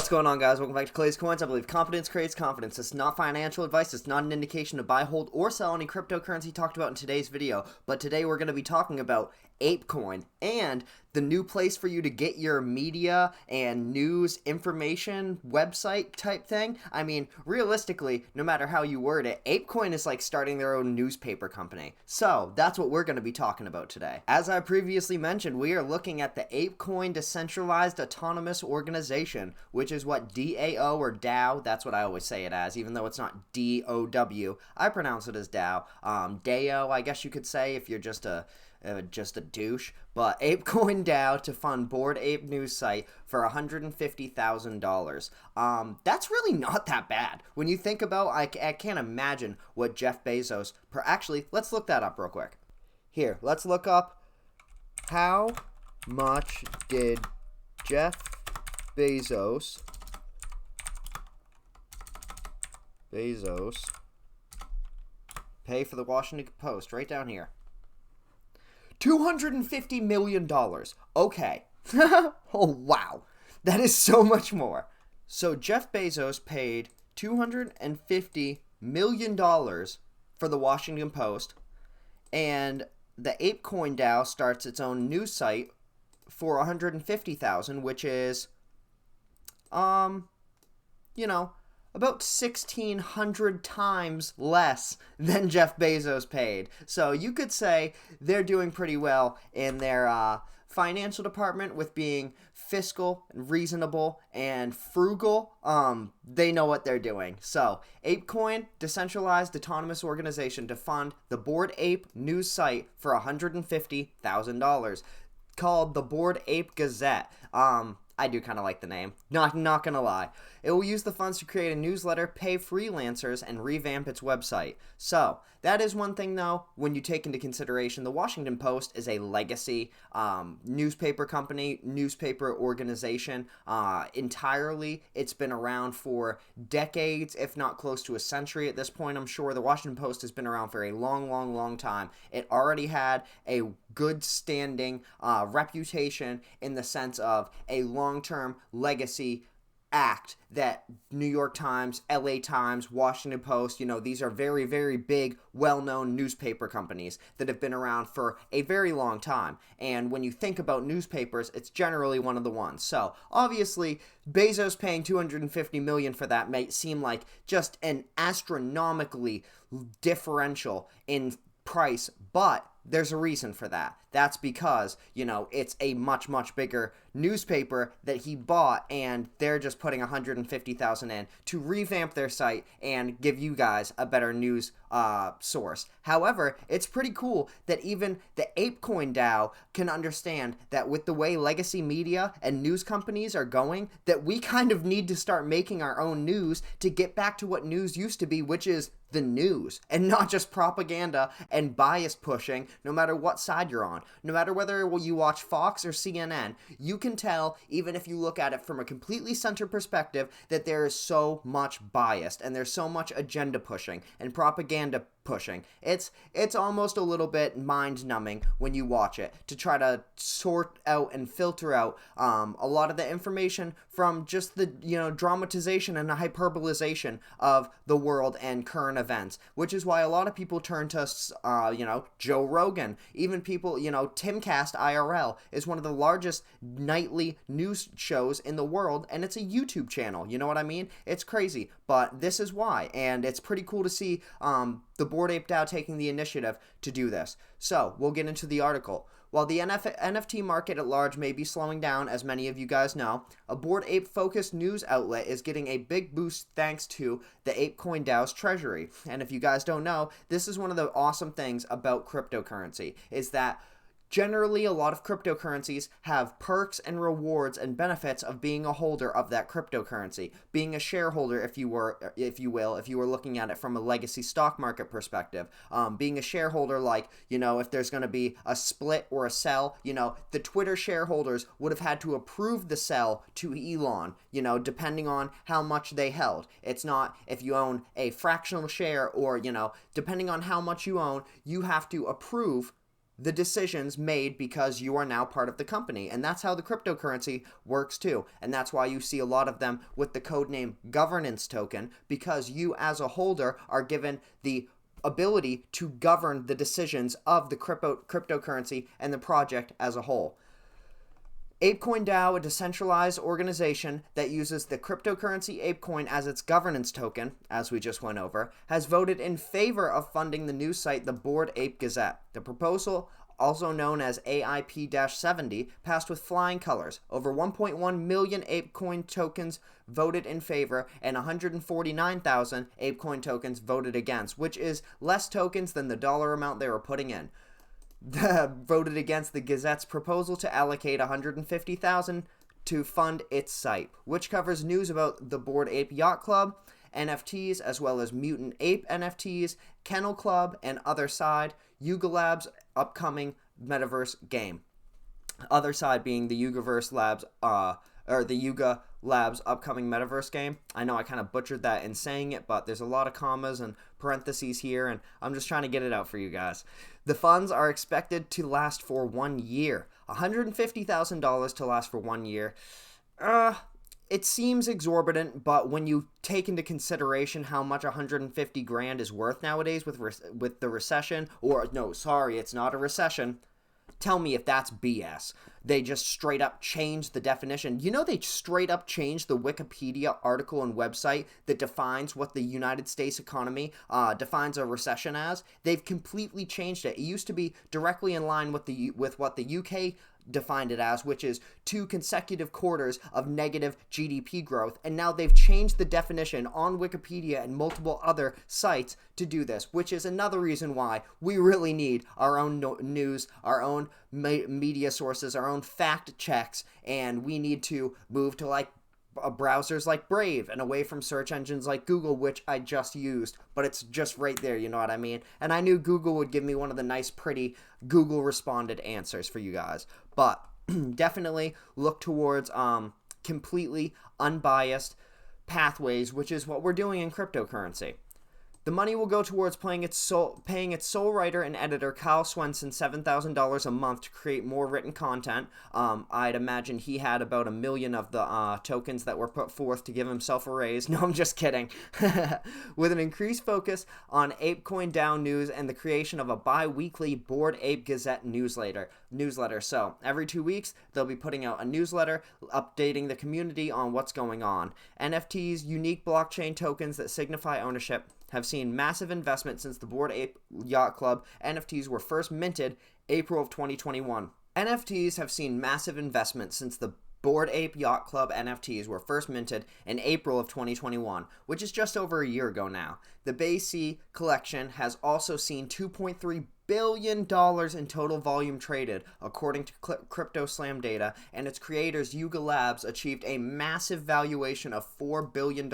What's going on, guys? Welcome back to Clay'sCoins. I believe competence creates confidence. It's not financial advice. It's not an indication to buy, hold, or sell any cryptocurrency talked about in today's video. But today we're going to be talking about APECOIN and the new place for you to get your media and news information website type thing. I mean, realistically, no matter how you word it, APECOIN is like starting their own newspaper company. So that's what we're going to be talking about today. As I previously mentioned, we are looking at the APECOIN Decentralized Autonomous Organization, which is what DAO or DAO, that's what I always say it as, even though it's not DOW. I pronounce it as DAO. DAO, I guess you could say if you're just a douche, but APECOIN DAO to fund Bored Ape news site for $150,000. That's really not that bad. When you think about, I can't imagine what Jeff Bezos, actually, let's look that up real quick. Here, let's look up how much did Jeff Bezos pay for the Washington Post, right down here. $250 million. Okay. Oh, wow. That is so much more. So Jeff Bezos paid $250 million for the Washington Post, and the APECOIN DAO starts its own news site for $150,000, which is, about 1,600 times less than Jeff Bezos paid. So you could say they're doing pretty well in their financial department with being fiscal, and reasonable, and frugal. They know what they're doing. So APECOIN, Decentralized Autonomous Organization to fund the Bored Ape news site for $150,000, called the Bored Ape Gazette. I do kind of like the name. Not gonna lie. It will use the funds to create a newsletter, pay freelancers, and revamp its website. So, that is one thing though, when you take into consideration the Washington Post is a legacy newspaper company, newspaper organization entirely. It's been around for decades, if not close to a century at this point, I'm sure. The Washington Post has been around for a long time. It already had a good standing reputation in the sense of a long-term legacy act that New York Times, LA Times, Washington Post, these are very big, well-known newspaper companies that have been around for a very long time. And when you think about newspapers, it's generally one of the ones. So, obviously, Bezos paying $250 million for that may seem like just an astronomically differential in price, but there's a reason for that. That's because, it's a much bigger newspaper that he bought, and they're just putting $150,000 in to revamp their site and give you guys a better news source. However, it's pretty cool that even the APECOIN DAO can understand that with the way legacy media and news companies are going, that we kind of need to start making our own news to get back to what news used to be, which is the news, and not just propaganda and bias pushing, no matter what side you're on. No matter whether you watch Fox or CNN, you can tell, even if you look at it from a completely center perspective, that there is so much bias and there's so much agenda pushing and propaganda pushing. It's almost a little bit mind-numbing when you watch it to try to sort out and filter out a lot of the information from just the dramatization and the hyperbolization of the world and current events, which is why a lot of people turn to Joe Rogan. Even people, Timcast IRL is one of the largest nightly news shows in the world, and it's a YouTube channel. You know what I mean? It's crazy, but this is why, and it's pretty cool to see the Bored Ape DAO taking the initiative to do this. So, we'll get into the article. While the NFT market at large may be slowing down, as many of you guys know, a Bored Ape-focused news outlet is getting a big boost thanks to the APECOIN DAO's treasury. And if you guys don't know, this is one of the awesome things about cryptocurrency, is that generally, a lot of cryptocurrencies have perks and rewards and benefits of being a holder of that cryptocurrency, being a shareholder, if you were looking at it from a legacy stock market perspective, being a shareholder, like, if there's going to be a split or a sell, the Twitter shareholders would have had to approve the sell to Elon, depending on how much they held. It's not if you own a fractional share or, depending on how much you own, you have to approve the decisions made because you are now part of the company. And that's how the cryptocurrency works too. And that's why you see a lot of them with the codename governance token, because you as a holder are given the ability to govern the decisions of the cryptocurrency and the project as a whole. APECOIN DAO, a decentralized organization that uses the cryptocurrency APECOIN as its governance token, as we just went over, has voted in favor of funding the news site, the Bored Ape Gazette. The proposal, also known as AIP-70, passed with flying colors. Over 1.1 million APECOIN tokens voted in favor, and 149,000 APECOIN tokens voted against, which is less tokens than the dollar amount they were putting in. Voted against the Gazette's proposal to allocate 150,000 to fund its site, which covers news about the Bored Ape Yacht Club, NFTs, as well as Mutant Ape NFTs, Kennel Club, and Other Side, Yuga Labs' upcoming metaverse game. Other Side being the the Yuga Labs upcoming metaverse game. I know I kind of butchered that in saying it, but there's a lot of commas and parentheses here, and I'm just trying to get it out for you guys. The funds are expected to last for 1 year. $150,000 to last for 1 year. It seems exorbitant, but when you take into consideration how much 150 grand is worth nowadays with the recession, or no, sorry, it's not a recession. Tell me if that's BS. They just straight up changed the definition. You know, they straight up changed the Wikipedia article and website that defines what the United States economy defines a recession as. They've completely changed it. It used to be directly in line with what the UK defined it as, which is 2 consecutive quarters of negative GDP growth, and now they've changed the definition on Wikipedia and multiple other sites to do this, which is another reason why we really need our own news, our own media sources, our own fact checks, and we need to move to browsers like Brave and away from search engines like Google, which I just used, but it's just right there, you know what I mean? And I knew Google would give me one of the nice, pretty Google responded answers for you guys, but definitely look towards completely unbiased pathways, which is what we're doing in cryptocurrency. The money will go towards paying its sole writer and editor, Kyle Swenson, $7,000 a month to create more written content. I'd imagine he had about 1 million of the tokens that were put forth to give himself a raise. No, I'm just kidding. With an increased focus on ApeCoin DAO news and the creation of a bi-weekly Bored Ape Gazette newsletter. So every 2 weeks, they'll be putting out a newsletter updating the community on what's going on. NFTs, unique blockchain tokens that signify ownership, have seen massive investment since the Bored Ape Yacht Club NFTs were first minted April of 2021. NFTs have seen massive investment since the Bored Ape Yacht Club NFTs were first minted in April of 2021, which is just over a year ago now. The BAYC collection has also seen $2.3 billion in total volume traded, according to CryptoSlam data, and its creators, Yuga Labs, achieved a massive valuation of $4 billion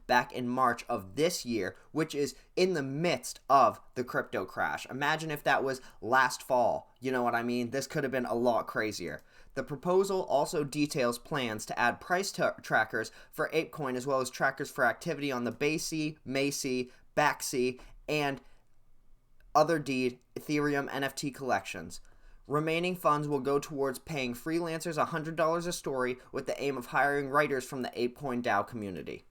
back in March of this year, which is in the midst of the crypto crash. Imagine if that was last fall. You know what I mean? This could have been a lot crazier. The proposal also details plans to add price trackers for ApeCoin, as well as trackers for activity on the BAYC, MAYC, BAXC, and other deed Ethereum NFT collections. Remaining funds will go towards paying freelancers $100 a story with the aim of hiring writers from the ApeCoin DAO community.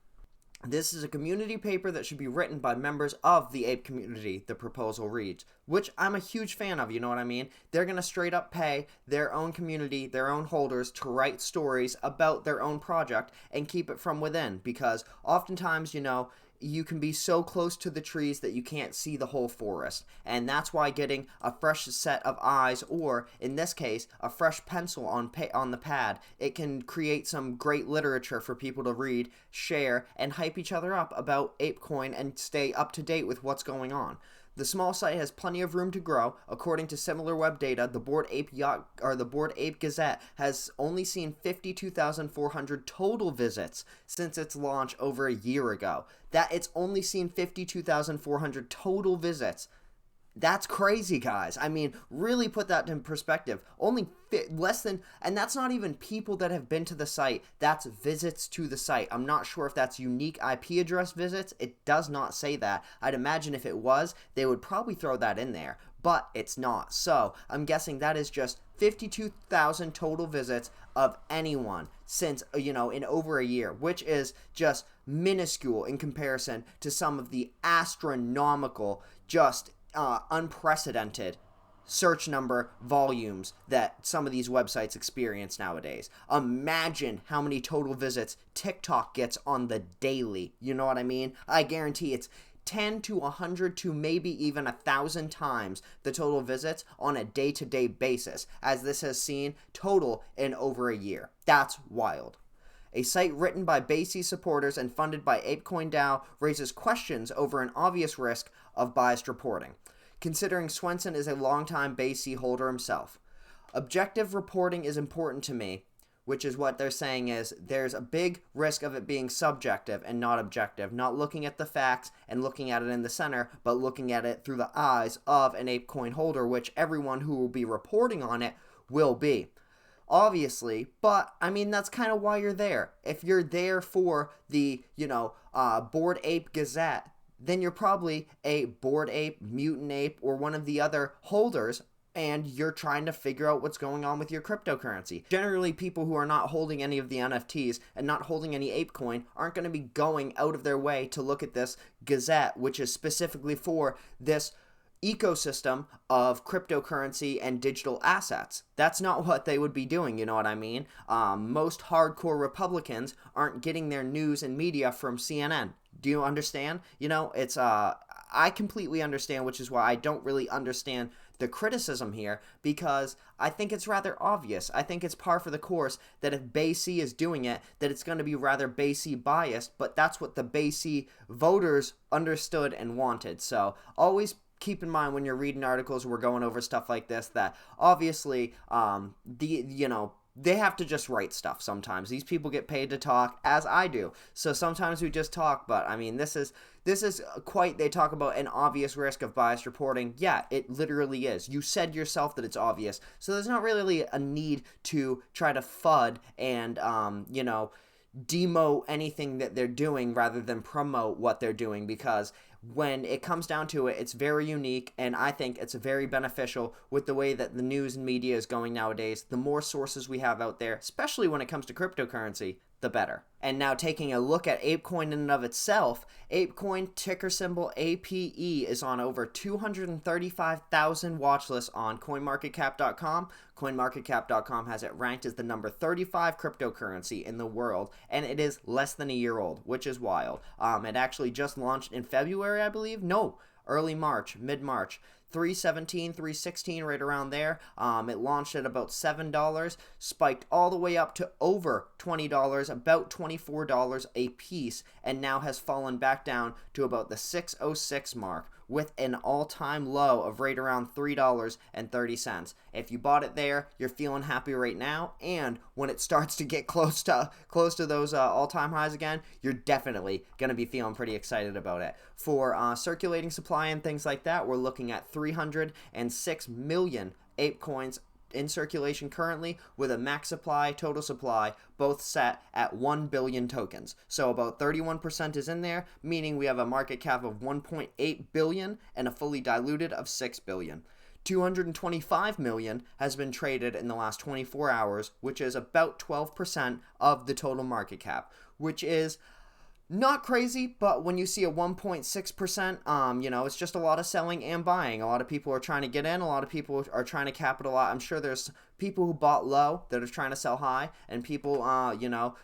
This is a community paper that should be written by members of the ape community, the proposal reads, which I'm a huge fan of, you know what I mean? They're going to straight up pay their own community, their own holders, to write stories about their own project and keep it from within, because oftentimes, you know, you can be so close to the trees that you can't see the whole forest, and that's why getting a fresh set of eyes, or in this case a fresh pencil on the pad, it can create some great literature for people to read, share, and hype each other up about ApeCoin and stay up to date with what's going on. The small site has plenty of room to grow. According to SimilarWeb data, the Bored Ape Gazette has only seen 52,400 total visits since its launch over a year ago. It's only seen 52,400 total visits. That's crazy, guys. I mean, really put that in perspective. Only less than, and that's not even people that have been to the site. That's visits to the site. I'm not sure if that's unique IP address visits. It does not say that. I'd imagine if it was, they would probably throw that in there. but it's not. So I'm guessing that is just 52,000 total visits of anyone since, in over a year, which is just minuscule in comparison to some of the astronomical, just unprecedented search number volumes that some of these websites experience nowadays. Imagine how many total visits TikTok gets on the daily. You know what I mean? I guarantee it's 10 to 100 to maybe even 1,000 times the total visits on a day-to-day basis, as this has seen total in over a year. That's wild. A site written by BAYC supporters and funded by APECOIN DAO raises questions over an obvious risk of biased reporting, considering Swenson is a longtime BAYC holder himself. Objective reporting is important to me, which is what they're saying is there's a big risk of it being subjective and not objective, not looking at the facts and looking at it in the center, but looking at it through the eyes of an ApeCoin holder, which everyone who will be reporting on it will be. Obviously, but I mean, that's kind of why you're there. If you're there for the, Bored Ape Gazette, then you're probably a Bored Ape, Mutant Ape, or one of the other holders, and you're trying to figure out what's going on with your cryptocurrency. Generally, people who are not holding any of the NFTs and not holding any ApeCoin aren't going to be going out of their way to look at this Gazette, which is specifically for this ecosystem of cryptocurrency and digital assets. That's not what they would be doing, you know what I mean? Most hardcore Republicans aren't getting their news and media from CNN. Do you understand? It's I completely understand, which is why I don't really understand the criticism here, because I think it's rather obvious. I think it's par for the course that if BAYC is doing it, that it's going to be rather BAYC biased, but that's what the BAYC voters understood and wanted. So always keep in mind when you're reading articles, we're going over stuff like this, that obviously they have to just write stuff sometimes. These people get paid to talk, as I do. So sometimes we just talk, but I mean, this is quite, they talk about an obvious risk of biased reporting. Yeah, it literally is. You said yourself that it's obvious. So there's not really a need to try to FUD and, demo anything that they're doing rather than promote what they're doing, because when it comes down to it, it's very unique, and I think it's very beneficial with the way that the news and media is going nowadays. The more sources we have out there, especially when it comes to cryptocurrency, the better. And now taking a look at ApeCoin in and of itself, ApeCoin, ticker symbol APE, is on over 235,000 watch lists on CoinMarketCap.com. CoinMarketCap.com has it ranked as the number 35 cryptocurrency in the world, and it is less than a year old, which is wild. It actually just launched in February, I believe. No, early March, mid-March. 317, 316, right around there. It launched at about $7, spiked all the way up to over $20, about $24 a piece, and now has fallen back down to about the 606 mark, with an all-time low of right around $3.30. If you bought it there, you're feeling happy right now, and when it starts to get close to those all-time highs again, you're definitely going to be feeling pretty excited about it. For circulating supply and things like that, we're looking at 306 million ape coins in circulation currently, with a max supply, total supply, both set at 1 billion tokens. So about 31% is in there, meaning we have a market cap of 1.8 billion and a fully diluted of 6 billion. 225 million has been traded in the last 24 hours, which is about 12% of the total market cap, which is not crazy, but when you see a 1.6%, it's just a lot of selling and buying. A lot of people are trying to get in. A lot of people are trying to capitalize. I'm sure there's people who bought low that are trying to sell high, and people,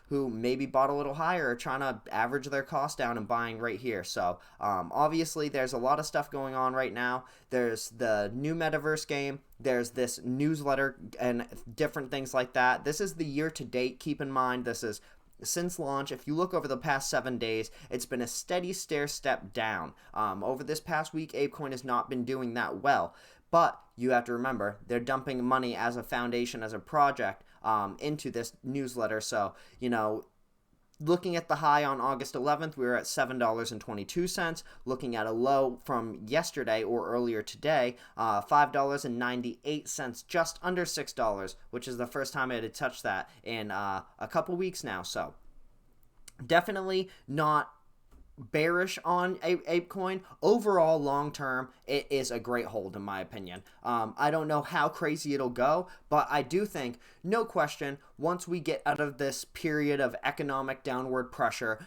who maybe bought a little higher are trying to average their cost down and buying right here. So, obviously, there's a lot of stuff going on right now. There's the new metaverse game. There's this newsletter and different things like that. This is the year to date. Keep in mind, this is since launch. If you look over the past 7 days, it's been a steady stair step down. Over this past week, ApeCoin has not been doing that well, but you have to remember, they're dumping money as a foundation, as a project, into this newsletter. So, looking at the high on August 11th, we were at $7.22. Looking at a low from yesterday or earlier today, $5.98, just under $6, which is the first time I had touched that in a couple weeks now. So definitely not bearish on APECOIN. Overall, long term, it is a great hold in my opinion. I don't know how crazy it'll go, but I do think, no question, once we get out of this period of economic downward pressure,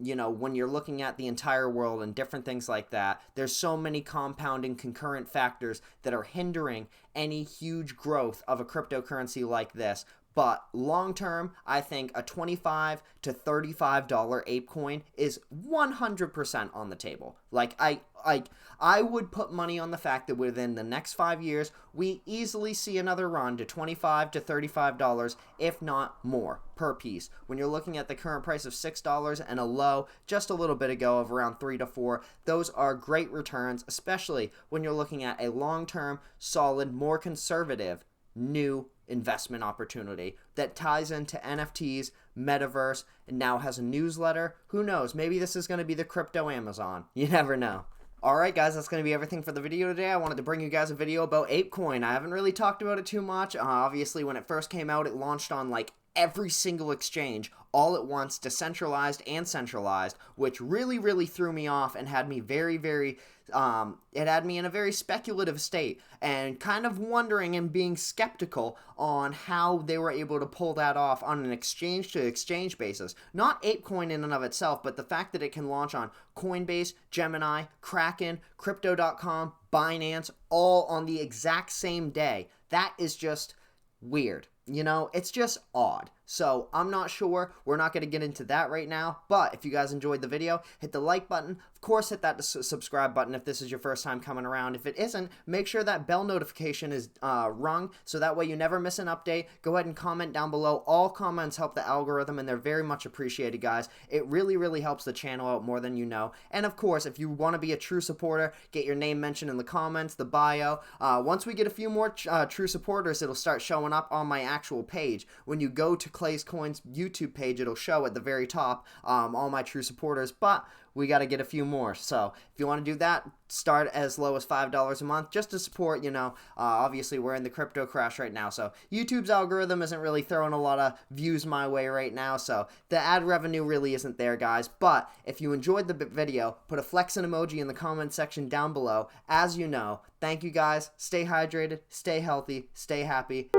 you know, when you're looking at the entire world and different things like that, there's so many compounding concurrent factors that are hindering any huge growth of a cryptocurrency like this. But long term, I think a $25 to $35 ApeCoin is 100% on the table. Like I would put money on the fact that within the next 5 years, we easily see another run to $25 to $35, if not more, per piece. When you're looking at the current price of $6 and a low just a little bit ago of around 3 to 4, those are great returns, especially when you're looking at a long-term, solid, more conservative, new investment opportunity that ties into NFTs, metaverse, and now has a newsletter. Who knows? Maybe this is going to be the crypto Amazon. You never know. Alright guys, that's going to be everything for the video today. I wanted to bring you guys a video about ApeCoin. I haven't really talked about it too much. Obviously, when it first came out, it launched on like every single exchange all at once, decentralized and centralized, which really threw me off and had me very it had me in a very speculative state and kind of wondering and being skeptical on how they were able to pull that off on an exchange to exchange basis. Not ApeCoin in and of itself, but the fact that it can launch on Coinbase, Gemini, Kraken, Crypto.com, Binance, all on the exact same day. That is just weird. You know, it's just odd. So I'm not sure. We're not going to get into that right now. But if you guys enjoyed the video, hit the like button. Of course, hit that subscribe button if this is your first time coming around. If it isn't, make sure that bell notification is rung so that way you never miss an update. Go ahead and comment down below. All comments help the algorithm and they're very much appreciated, guys. It really helps the channel out more than you know. And of course, if you want to be a true supporter, get your name mentioned in the comments, the bio. Once we get a few more true supporters, it'll start showing up on my actual page. When you go to ClaysCoins YouTube page, it'll show at the very top all my true supporters, but we got to get a few more. So if you want to do that, start as low as $5 a month just to support, you know, obviously we're in the crypto crash right now, so YouTube's algorithm isn't really throwing a lot of views my way right now, so the ad revenue really isn't there, guys. But if you enjoyed the video, put a flexing emoji in the comment section down below. As you know, thank you guys. Stay hydrated, stay healthy, stay happy.